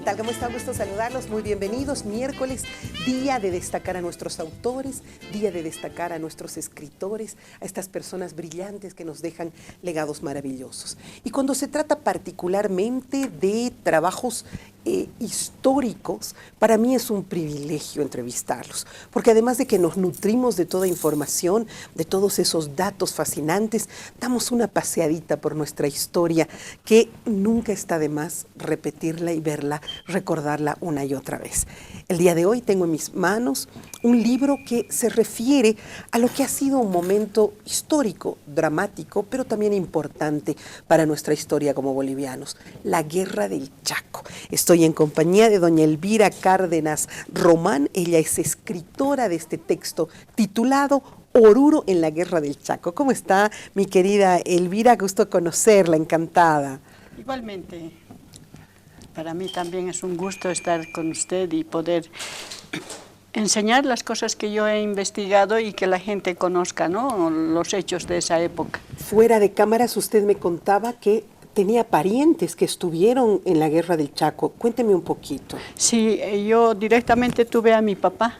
tal? ¿Cómo está? Gusto saludarlos. Muy bienvenidos. Miércoles, día de destacar a nuestros autores, día de destacar a nuestros escritores, a estas personas brillantes que nos dejan legados maravillosos. Y cuando se trata particularmente de trabajos históricos, para mí es un privilegio entrevistarlos, porque además de que nos nutrimos de toda información, de todos esos datos fascinantes, damos una paseadita por nuestra historia que nunca está de más repetirla y verla, recordarla una y otra vez. El día de hoy tengo en mis manos un libro que se refiere a lo que ha sido un momento histórico, dramático, pero también importante para nuestra historia como bolivianos, la Guerra del Chaco. Estoy en compañía de doña Elvira Cárdenas Román. Ella es escritora de este texto titulado Oruro en la Guerra del Chaco. ¿Cómo está, mi querida Elvira? Gusto conocerla, encantada. Igualmente, para mí también es un gusto estar con usted y poder enseñar las cosas que yo he investigado y que la gente conozca, ¿no? Los hechos de esa época. Fuera de cámaras usted me contaba que tenía parientes que estuvieron en la Guerra del Chaco. Cuénteme un poquito. Sí, yo directamente tuve a mi papá.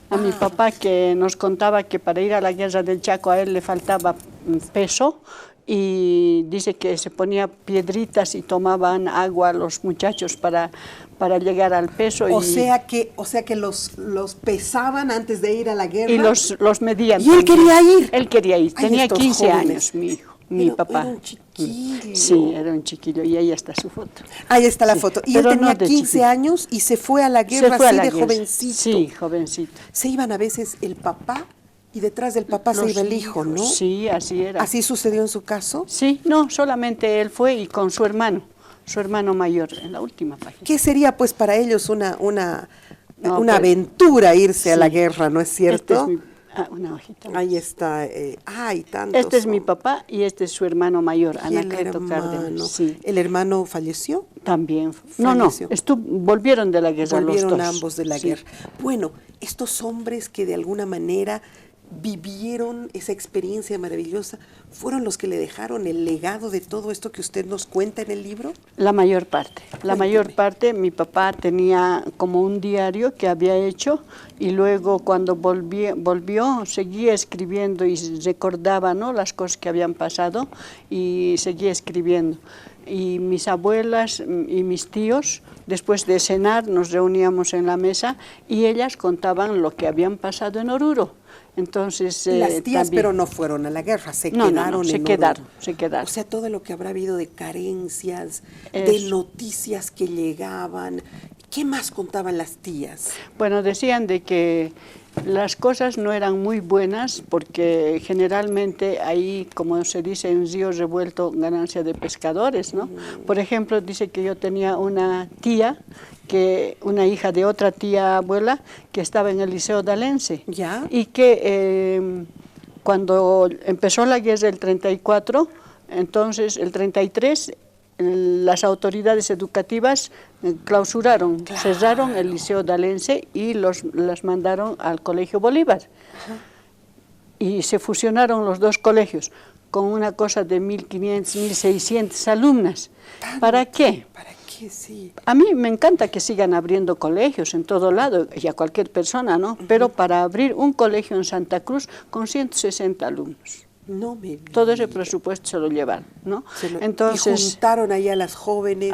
A mi papá, que nos contaba que para ir a la Guerra del Chaco a él le faltaba peso, y dice que se ponía piedritas y tomaban agua los muchachos para llegar al peso. O sea que los pesaban antes de ir a la guerra. Y los medían. ¿Y él quería ir? Él quería ir. Ay, tenía 15 jóvenes. Años, mi hijo. Mi papá. Era un chiquillo. Sí, era un chiquillo, y ahí está su foto. Ahí está la Sí, foto. Y él tenía no 15 chiquillo. años y se fue a la guerra así de jovencito. Sí, jovencito. Se iban a veces el papá y detrás del papá se iba el hijo, ¿no? Sí, así era. ¿Así sucedió en su caso? Sí, no, solamente él fue y con su hermano mayor, en la última página. ¿Qué sería pues para ellos una pues, aventura irse a la sí. guerra, ¿no es cierto? Una hojita. Ahí está. Tantos. Este es mi papá y este es su hermano mayor, Y el Anacleto hermano. Cárdenas. Sí. ¿El hermano falleció? También. Falleció. No, volvieron de la guerra Volvieron los dos. ambos de la guerra. Bueno, estos hombres que de alguna manera vivieron esa experiencia maravillosa, ¿fueron los que le dejaron el legado de todo esto que usted nos cuenta en el libro? La mayor parte. La Cuénteme. mayor parte, mi papá tenía como un diario que había hecho, y luego cuando volvió seguía escribiendo y recordaba, ¿no?, las cosas que habían pasado, y seguía escribiendo. Y mis abuelas y mis tíos, después de cenar, nos reuníamos en la mesa y ellas contaban lo que habían pasado en Oruro. Entonces, Las tías, también, pero no fueron a la guerra, se no, quedaron se en quedaron, Oruro. se quedaron. O sea, todo lo que habrá habido de carencias, de noticias que llegaban. ¿Qué más contaban las tías? Bueno, decían de que las cosas no eran muy buenas porque generalmente ahí, como se dice, en río revuelto, ganancia de pescadores, ¿no? Por ejemplo, dice que yo tenía una tía, una hija de otra tía abuela, que estaba en el Liceo Dalense. ¿Ya? Y que cuando empezó la guerra del 34, entonces el 33, las autoridades educativas clausuraron, Claro. cerraron el Liceo Dalense y las mandaron al Colegio Bolívar. Ajá. Y se fusionaron los dos colegios con una cosa de 1.500, 1.600 alumnas. ¿Para qué? ¿Para qué? Sí. A mí me encanta que sigan abriendo colegios en todo lado, y a cualquier persona, ¿no? Pero para abrir un colegio en Santa Cruz con 160 alumnos. No me digas. Todo ese presupuesto se lo llevan, ¿no? Entonces, y juntaron ahí a las jóvenes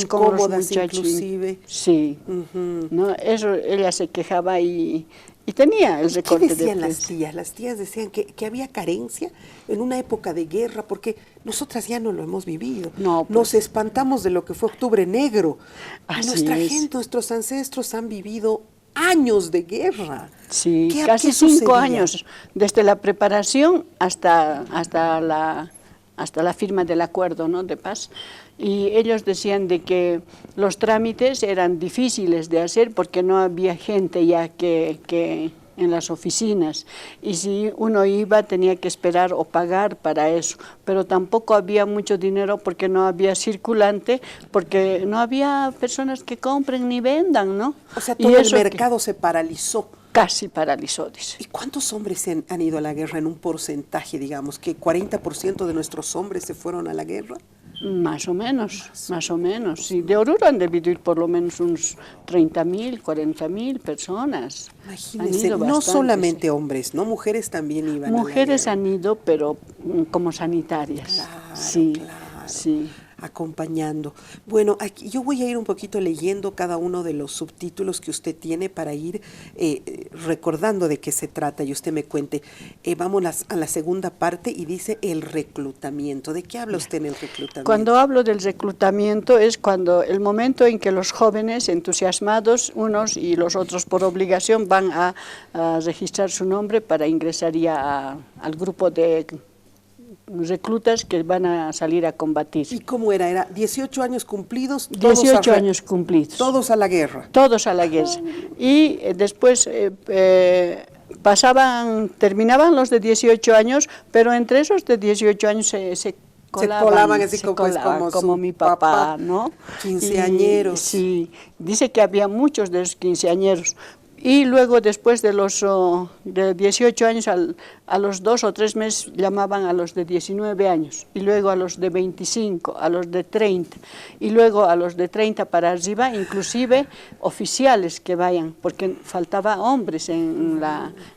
como los muchachos, inclusive. Sí, ¿no? Eso ella se quejaba y tenía el recorte. ¿Qué decían las tías? Las tías decían que había carencia en una época de guerra, porque nosotras ya no lo hemos vivido. No, pues, nos espantamos de lo que fue Octubre Negro. Así Nuestra es. gente, nuestros ancestros han vivido años de guerra. Sí, ¿Qué casi 5 sucedía? años, desde la preparación hasta la firma del acuerdo, ¿no?, de paz. Y ellos decían de que los trámites eran difíciles de hacer porque no había gente ya que en las oficinas, y si uno iba tenía que esperar o pagar para eso, pero tampoco había mucho dinero porque no había circulante, porque no había personas que compren ni vendan, ¿no? O sea, todo el mercado se paralizó. Casi paralizó, dice. ¿Y cuántos hombres han ido a la guerra en un porcentaje, digamos, que 40% de nuestros hombres se fueron a la guerra? Más o menos, sí. De Oruro han debido ir por lo menos unos 30.000, 40.000 personas. Imagínense, no bastantes, solamente hombres, ¿no? Mujeres también iban mujeres a la guerra. han ido, pero como sanitarias. Claro, Sí, claro. sí. Acompañando. Bueno, aquí yo voy a ir un poquito leyendo cada uno de los subtítulos que usted tiene para ir recordando de qué se trata y usted me cuente. Vamos a la segunda parte y dice el reclutamiento. ¿De qué habla usted en el reclutamiento? Cuando hablo del reclutamiento es cuando el momento en que los jóvenes entusiasmados, unos y los otros por obligación, van a registrar su nombre para ingresar ya al grupo de reclutas que van a salir a combatir. ¿Y cómo era? ¿Era 18 años cumplidos? 18 años cumplidos. Todos a la guerra. Todos a la guerra. Y después terminaban los de 18 años, pero entre esos de 18 años se colaban así como mi papá, ¿no? Quinceañeros. Sí, dice que había muchos de esos quinceañeros. Y luego después de los de 18 años, a los 2 o 3 meses llamaban a los de 19 años, y luego a los de 25, a los de 30, y luego a los de 30 para arriba, inclusive oficiales que vayan, porque faltaba hombres en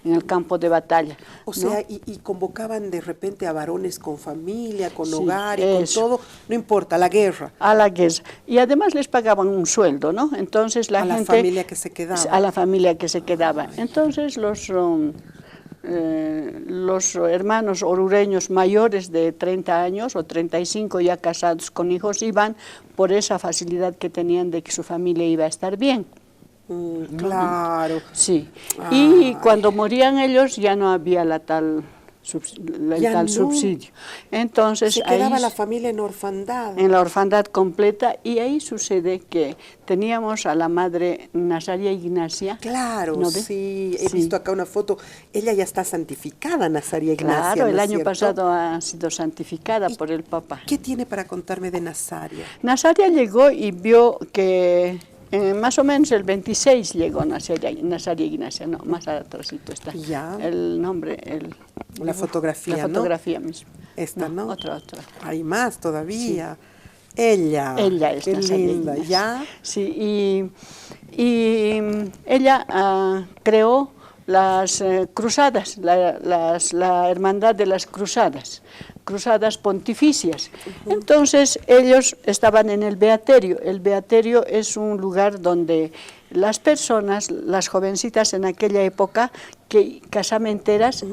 el campo de batalla. O sea, y convocaban de repente a varones con familia, con Sí, hogar y con todo, no importa, la guerra. A la guerra. Y además les pagaban un sueldo, ¿no? Entonces la gente... A la familia que se quedaba. A la familia que se quedaba. Entonces los hermanos orureños mayores de 30 años o 35 ya casados con hijos iban por esa facilidad que tenían de que su familia iba a estar bien. Claro. Sí. Y cuando morían ellos ya no había el tal subsidio. Entonces se quedaba ahí, la familia en orfandad. En la orfandad completa, y ahí sucede que teníamos a la madre Nazaria Ignacia. Claro, ¿no sí, he visto acá una foto. Ella ya está santificada, Nazaria Ignacia. Claro, el ¿no es año cierto? pasado ha sido santificada por el Papa. ¿Qué tiene para contarme de Nazaria? Nazaria llegó y vio que más o menos el 26 llegó Nazaria Ignacia, no, más atrásito está. Ya. El nombre, La fotografía, la fotografía misma. Esta, ¿no? Otra. Hay más todavía. Sí. Ella es qué linda, ¿ya? Sí, y ella creó las cruzadas, la hermandad de las cruzadas pontificias. Entonces ellos estaban en el beaterio. El beaterio es un lugar donde las personas, las jovencitas en aquella época, casamenteras,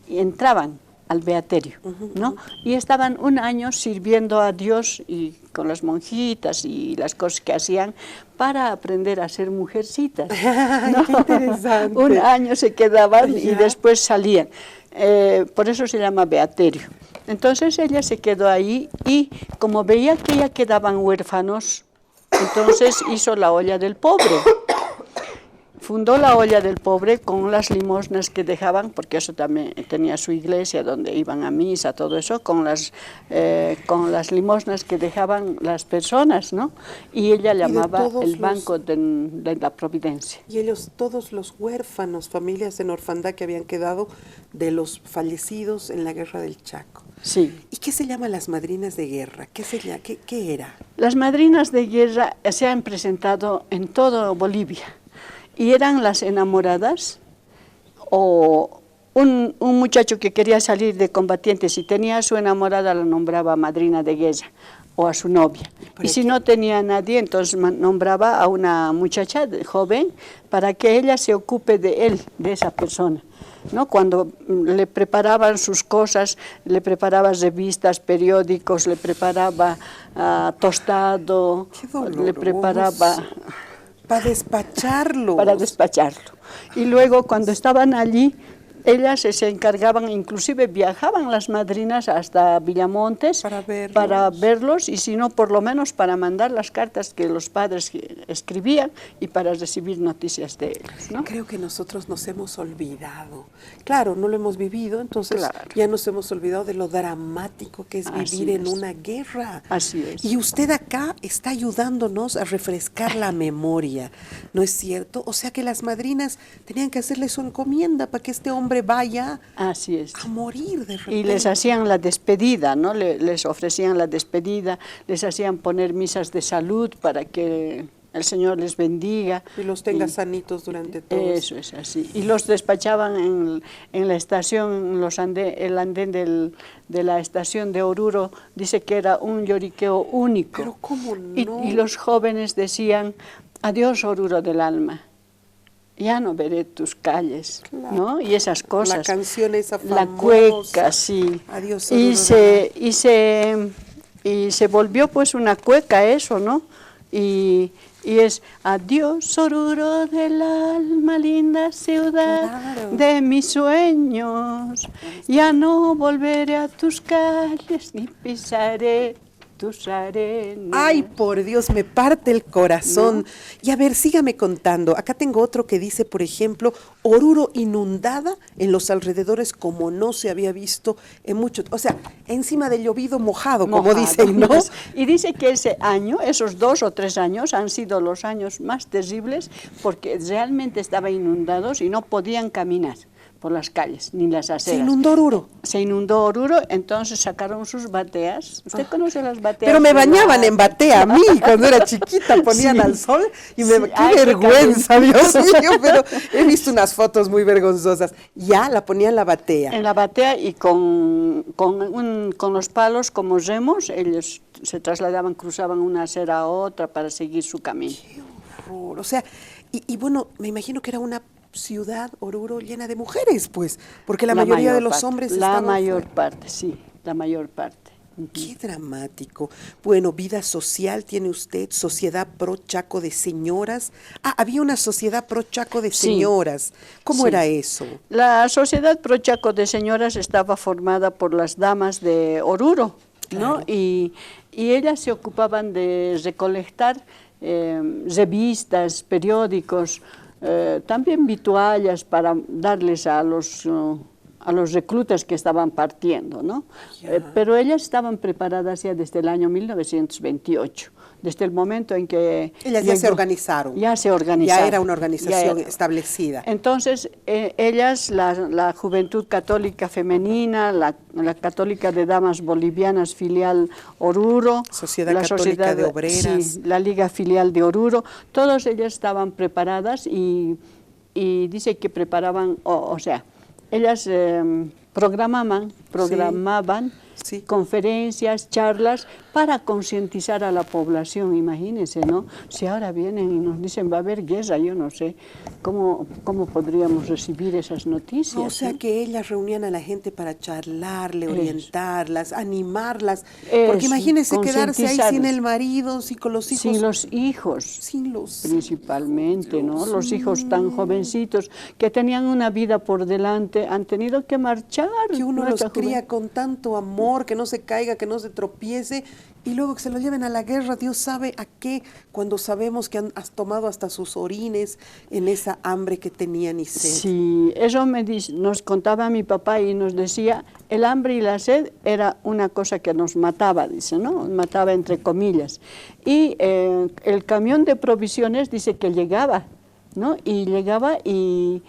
entraban al beaterio, ¿no? Y estaban un año sirviendo a Dios y con las monjitas y las cosas que hacían para aprender a ser mujercitas, ¿no? ¡Qué interesante! Un año se quedaban y después salían. Por eso se llama beaterio. Entonces ella se quedó ahí y como veía que ya quedaban huérfanos, entonces hizo la olla del pobre. Fundó la olla del pobre con las limosnas que dejaban, porque eso también tenía su iglesia donde iban a misa, todo eso, con las limosnas que dejaban las personas, ¿no? Y ella llamaba el Banco de la Providencia. Y ellos, todos los huérfanos, familias en orfandad que habían quedado de los fallecidos en la guerra del Chaco. Sí. ¿Y qué se llama las madrinas de guerra? ¿Qué era? Las madrinas de guerra se han presentado en todo Bolivia. Y eran las enamoradas, o un muchacho que quería salir de combatiente, si tenía a su enamorada la nombraba madrina de guerra, o a su novia. Y si no tenía a nadie, entonces nombraba a una muchacha joven para que ella se ocupe de él, de esa persona, ¿no? Cuando le preparaban sus cosas, le preparaba revistas, periódicos, le preparaba tostado, le preparaba... Para despacharlo. Para despacharlo. Y luego cuando estaban allí, ellas se encargaban, inclusive viajaban las madrinas hasta Villamontes para verlos, y si no, por lo menos para mandar las cartas que los padres escribían y para recibir noticias de ellos, ¿no? Creo que nosotros nos hemos olvidado. Claro, no lo hemos vivido, entonces ya nos hemos olvidado de lo dramático que es vivir en una guerra. Así es. Y usted acá está ayudándonos a refrescar la memoria, ¿no es cierto? O sea que las madrinas tenían que hacerle su encomienda para que este hombre hombre vaya Así es. a morir de repente. Y les hacían la despedida, ¿no? Les ofrecían la despedida, les hacían poner misas de salud para que el Señor les bendiga. Y los tenga sanitos durante todo eso. Eso es así. Y los despachaban en la estación, el andén de la estación de Oruro, dice que era un lloriqueo único. Pero ¿cómo no? Y los jóvenes decían, adiós Oruro del alma, ya no veré tus calles, claro, ¿no? Y esas cosas. La canción esa famosa. La cueca, sí. Adiós Oruro del alma. Y se volvió pues una cueca eso, ¿no? Y es adiós Oruro del alma, linda ciudad, claro, de mis sueños, ya no volveré a tus calles ni pisaré tus arenas. Ay, por Dios, me parte el corazón. ¿No? Y a ver, sígame contando. Acá tengo otro que dice, por ejemplo, Oruro inundada en los alrededores como no se había visto en mucho, o sea, encima del llovido mojado, como dicen, ¿no? Y dice que ese año, esos 2 o 3 años, han sido los años más terribles porque realmente estaban inundados y no podían caminar por las calles, ni las aceras. ¿Se inundó Oruro? Se inundó Oruro, entonces sacaron sus bateas. ¿Usted conoce las bateas? Pero me bañaban en batea a mí, cuando era chiquita, ponían al sol y me... ¡Qué vergüenza, Dios mío! Pero he visto unas fotos muy vergonzosas. Ya, la ponían en la batea. En la batea y con los palos como remos, ellos se trasladaban, cruzaban una acera a otra para seguir su camino. ¡Qué horror! O sea, y bueno, me imagino que era una ciudad, Oruro, llena de mujeres, pues, porque la mayoría de los hombres estaban... La mayor parte, sí, la mayor parte. Qué dramático. Bueno, vida social tiene usted, Sociedad Pro Chaco de Señoras. Ah, había una Sociedad Pro Chaco de Señoras. ¿Cómo era eso? La Sociedad Pro Chaco de Señoras estaba formada por las damas de Oruro, ¿no? Claro. Y ellas se ocupaban de recolectar revistas, periódicos, también vituallas para darles a los reclutas que estaban partiendo, ¿no? Pero ellas estaban preparadas ya desde el año 1928, desde el momento en que... Ellas ya se organizaron. Ya se organizaron. Ya era una organización establecida. Entonces, ellas, la Juventud Católica Femenina, la Católica de Damas Bolivianas Filial Oruro, Sociedad Católica de Obreras, sí, la Liga Filial de Oruro, todas ellas estaban preparadas y dice que preparaban, o sea, ellas programaban sí, conferencias, charlas para concientizar a la población, imagínense, ¿no? Si ahora vienen y nos dicen va a haber guerra, yo no sé cómo podríamos recibir esas noticias. O sea, ¿no? Que ellas reunían a la gente para charlarle, orientarlas, animarlas, porque imagínense quedarse ahí sin el marido, sin con los hijos. Sin los hijos. Sin los principalmente, hijos, ¿no? Los hijos tan jovencitos que tenían una vida por delante, han tenido que marchar. Que uno los cría con tanto amor, que no se caiga, que no se tropiece, y luego que se lo lleven a la guerra, Dios sabe a qué, cuando sabemos que has tomado hasta sus orines en esa hambre que tenían y sed. Sí, eso nos contaba mi papá y nos decía, el hambre y la sed era una cosa que nos mataba, dice, ¿no? Mataba entre comillas. Y el camión de provisiones dice que llegaba, ¿no? Y llegaba y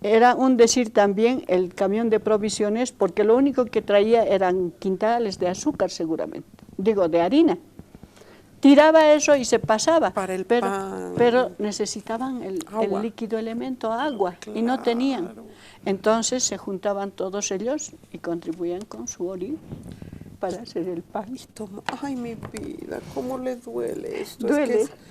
era un decir también el camión de provisiones, porque lo único que traía eran quintales de azúcar seguramente, digo, de harina. Tiraba eso y se pasaba, para el pan. Pero necesitaban el líquido elemento, agua, claro, y no tenían. Entonces se juntaban todos ellos y contribuían con su orina para hacer el pan. Ay, mi vida, ¿cómo le duele esto?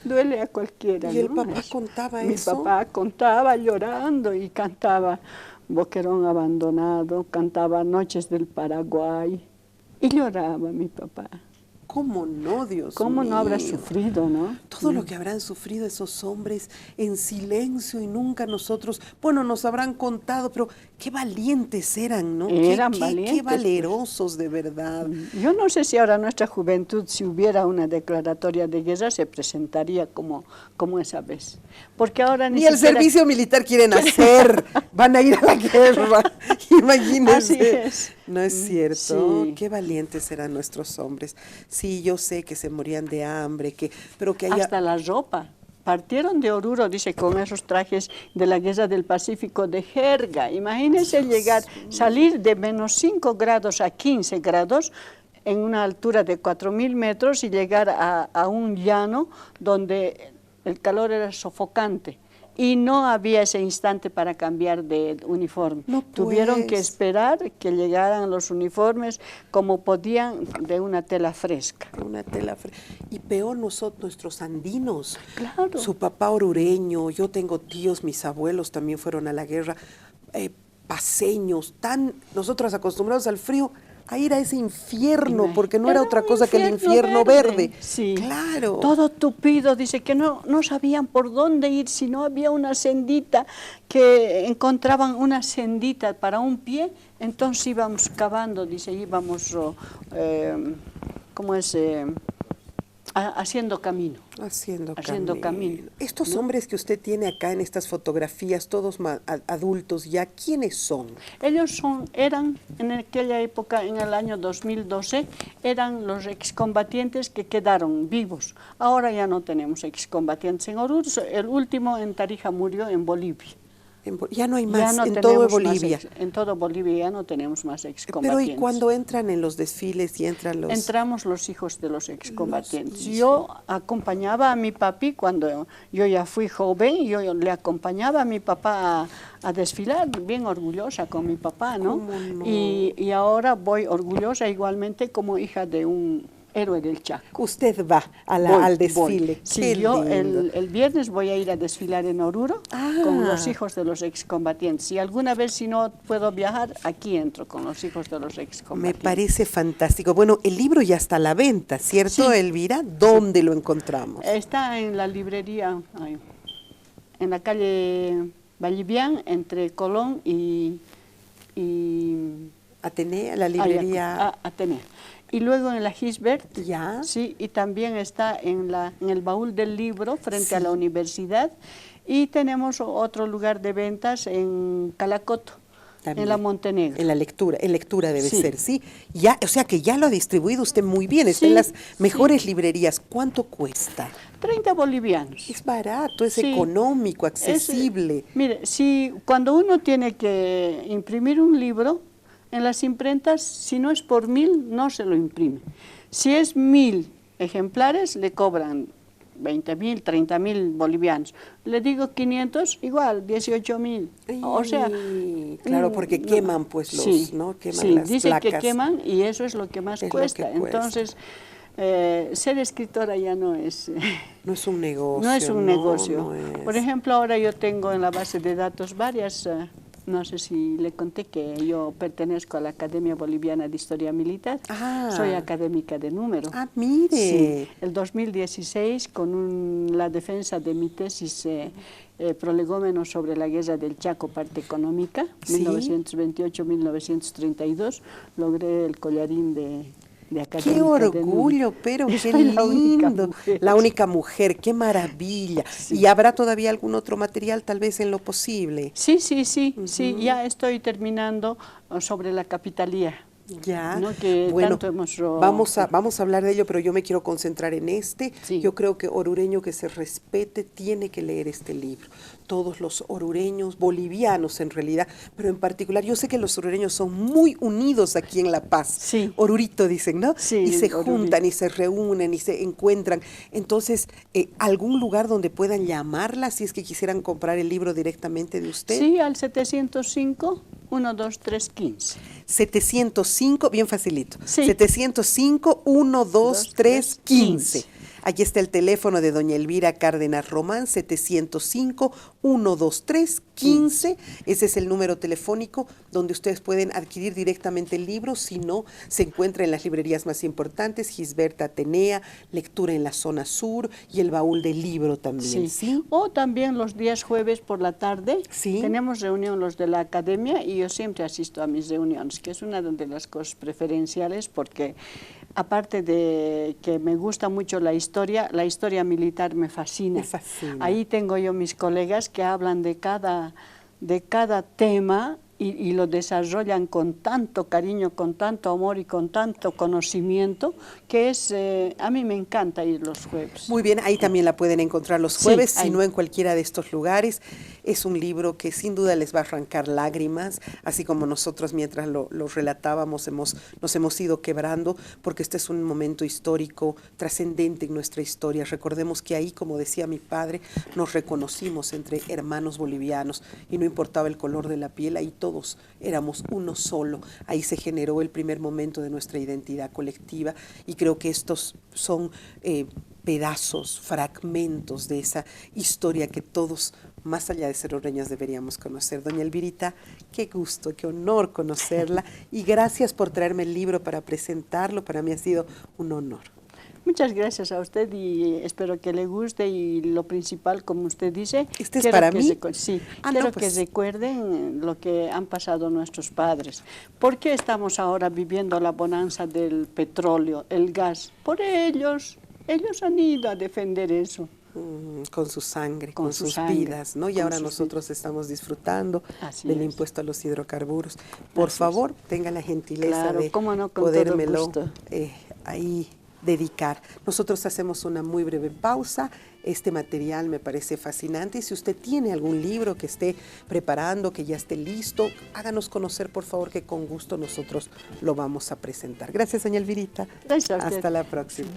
Duele a cualquiera. ¿Y el papá contaba eso? Mi papá contaba llorando y cantaba Boquerón abandonado, cantaba Noches del Paraguay y lloraba mi papá. ¿Cómo no, Dios mío? ¿Cómo no habrá sufrido, no? Todo lo que habrán sufrido esos hombres en silencio y nunca nosotros, bueno, nos habrán contado, pero qué valientes eran, ¿no? Eran valientes. Qué valerosos, de verdad. Yo no sé si ahora nuestra juventud, si hubiera una declaratoria de guerra, se presentaría como esa vez. Porque ahora ni el servicio militar quieren hacer, van a ir a la guerra, imagínense. Así es. No es cierto, sí. Qué valientes eran nuestros hombres. Sí, yo sé que se morían de hambre, pero que haya... Hasta la ropa. partieron de Oruro, dice, con esos trajes de la Guerra del Pacífico de jerga. Imagínense llegar, salir de -5 grados a 15 grados en una altura de 4.000 metros y llegar a un llano donde el calor era sofocante. Y no había ese instante para cambiar de uniforme. No, Tuvieron que pues. esperar que llegaran los uniformes como podían, de una tela fresca. Una tela y peor nosotros, nuestros andinos. Claro. Su papá orureño, yo tengo tíos, mis abuelos también fueron a la guerra, paseños, nosotros acostumbrados al frío, a ir a ese infierno, porque no era otra cosa que el infierno verde. Sí. Claro. Todo tupido, dice que no sabían por dónde ir, si no había una sendita, que encontraban una sendita para un pie, entonces íbamos cavando, dice, íbamos, haciendo camino. Haciendo camino. Estos ¿no? hombres que usted tiene acá en estas fotografías, todos adultos ya, ¿quiénes son? Ellos eran, en aquella época, en el año 2012, eran los excombatientes que quedaron vivos. Ahora ya no tenemos excombatientes en Oruro, el último en Tarija murió en Bolivia. Ya no hay más, Ya no en todo tenemos Bolivia. en todo Bolivia ya no tenemos más Pero excombatientes. ¿y cuando entran en los desfiles y entran los...? Entramos los hijos de los excombatientes. Yo acompañaba a mi papi cuando yo ya fui joven, yo le acompañaba a mi papá a desfilar, bien orgullosa con mi papá, ¿no? ¿Cómo no? Y ahora voy orgullosa igualmente como hija de un héroe del Chaco. Usted va al desfile. Voy. Sí, Qué yo lindo. el viernes voy a ir a desfilar en Oruro con los hijos de los excombatientes. Y alguna vez, si no puedo viajar, aquí entro con los hijos de los Me excombatientes. parece fantástico. Bueno, el libro ya está a la venta, ¿cierto, Sí. Elvira? ¿Dónde lo encontramos? Está en la librería, en la calle Vallivian, entre Colón y Atenea, la librería... Atenea. Y luego en la Gisbert, ¿Ya? sí, y también está en el baúl del libro frente a la Sí. universidad. Y tenemos otro lugar de ventas en Calacoto, También. en la Montenegro. En lectura debe Sí. ser, ¿sí? Ya, o sea que ya lo ha distribuido usted muy bien, está en Sí, las mejores librerías. ¿Cuánto cuesta? 30 bolivianos. Es barato, es Sí. económico, accesible. Mire, cuando uno tiene que imprimir un libro, en las imprentas, si no es por 1.000, no se lo imprime. Si es 1.000 ejemplares, le cobran 20.000, 30.000 bolivianos. Le digo 500, igual, 18.000. O sea... Claro, porque queman pues los, sí, ¿no? Queman sí, las dicen placas. que queman y eso es lo que más Es lo cuesta. que cuesta. Entonces, ser escritora ya no es... No es un negocio. No es un negocio. no es. Por ejemplo, ahora yo tengo en la base de datos varias, no sé si le conté que yo pertenezco a la Academia Boliviana de Historia Militar. Ah. Soy académica de número. Ah, mire. Sí, el 2016 con la defensa de mi tesis prolegómenos sobre la guerra del Chaco, parte económica, Sí. 1928-1932, logré el collarín de académica. Qué de número. orgullo, pero Y qué soy la única lindo. mujer. La única mujer, qué maravilla. Sí. ¿Y habrá todavía algún otro material, tal vez en lo posible? Sí, ya estoy terminando sobre la capitalía. Ya, ¿no? Que bueno, tanto hemos... vamos a hablar de ello, pero yo me quiero concentrar en este. Sí. Yo creo que orureño que se respete tiene que leer este libro. Todos los orureños, bolivianos en realidad, pero en particular, yo sé que los orureños son muy unidos aquí en La Paz. Sí. Orurito dicen, ¿no? Sí, y se Orurito. juntan y se reúnen y se encuentran. Entonces, ¿algún lugar donde puedan llamarla si es que quisieran comprar el libro directamente de usted? Sí, al 705-12315. 705, bien facilito. Sí. 705-123-15. Aquí está el teléfono de doña Elvira Cárdenas Román, 705-123-15. Ese es el número telefónico donde ustedes pueden adquirir directamente el libro. Si no, se encuentra en las librerías más importantes, Gisbert, Atenea, Lectura en la Zona Sur y el Baúl del Libro también. ¿Sí? O también los días jueves por la tarde Sí. tenemos reunión los de la academia y yo siempre asisto a mis reuniones, que es una de las cosas preferenciales porque aparte de que me gusta mucho la historia militar me fascina. Me fascina. Ahí tengo yo mis colegas que hablan de cada tema y lo desarrollan con tanto cariño, con tanto amor y con tanto conocimiento, que es, a mí me encanta ir los jueves. Muy bien, ahí también la pueden encontrar los jueves, Sí, si no en cualquiera de estos lugares. Es un libro que sin duda les va a arrancar lágrimas, así como nosotros mientras lo relatábamos nos hemos ido quebrando, porque este es un momento histórico trascendente en nuestra historia. Recordemos que ahí, como decía mi padre, nos reconocimos entre hermanos bolivianos y no importaba el color de la piel, ahí todos éramos uno solo. Ahí se generó el primer momento de nuestra identidad colectiva y creo que estos son pedazos, fragmentos de esa historia que todos, más allá de ser orreñas, deberíamos conocer. Doña Elvirita, qué gusto, qué honor conocerla y gracias por traerme el libro para presentarlo. Para mí ha sido un honor. Muchas gracias a usted y espero que le guste y lo principal, como usted dice, ¿Este es para mí? Sí, no, quiero que recuerden lo que han pasado nuestros padres. ¿Por qué estamos ahora viviendo la bonanza del petróleo, el gas? Por ellos. Ellos han ido a defender eso. Con su sangre, con sus vidas, ¿no? Y ahora nosotros estamos disfrutando del impuesto a los hidrocarburos. Por favor, tenga la gentileza de podérmelo ahí dedicar. Nosotros hacemos una muy breve pausa. Este material me parece fascinante y si usted tiene algún libro que esté preparando, que ya esté listo, háganos conocer, por favor, que con gusto nosotros lo vamos a presentar. Gracias, doña Elvirita. Gracias a usted. Hasta la próxima.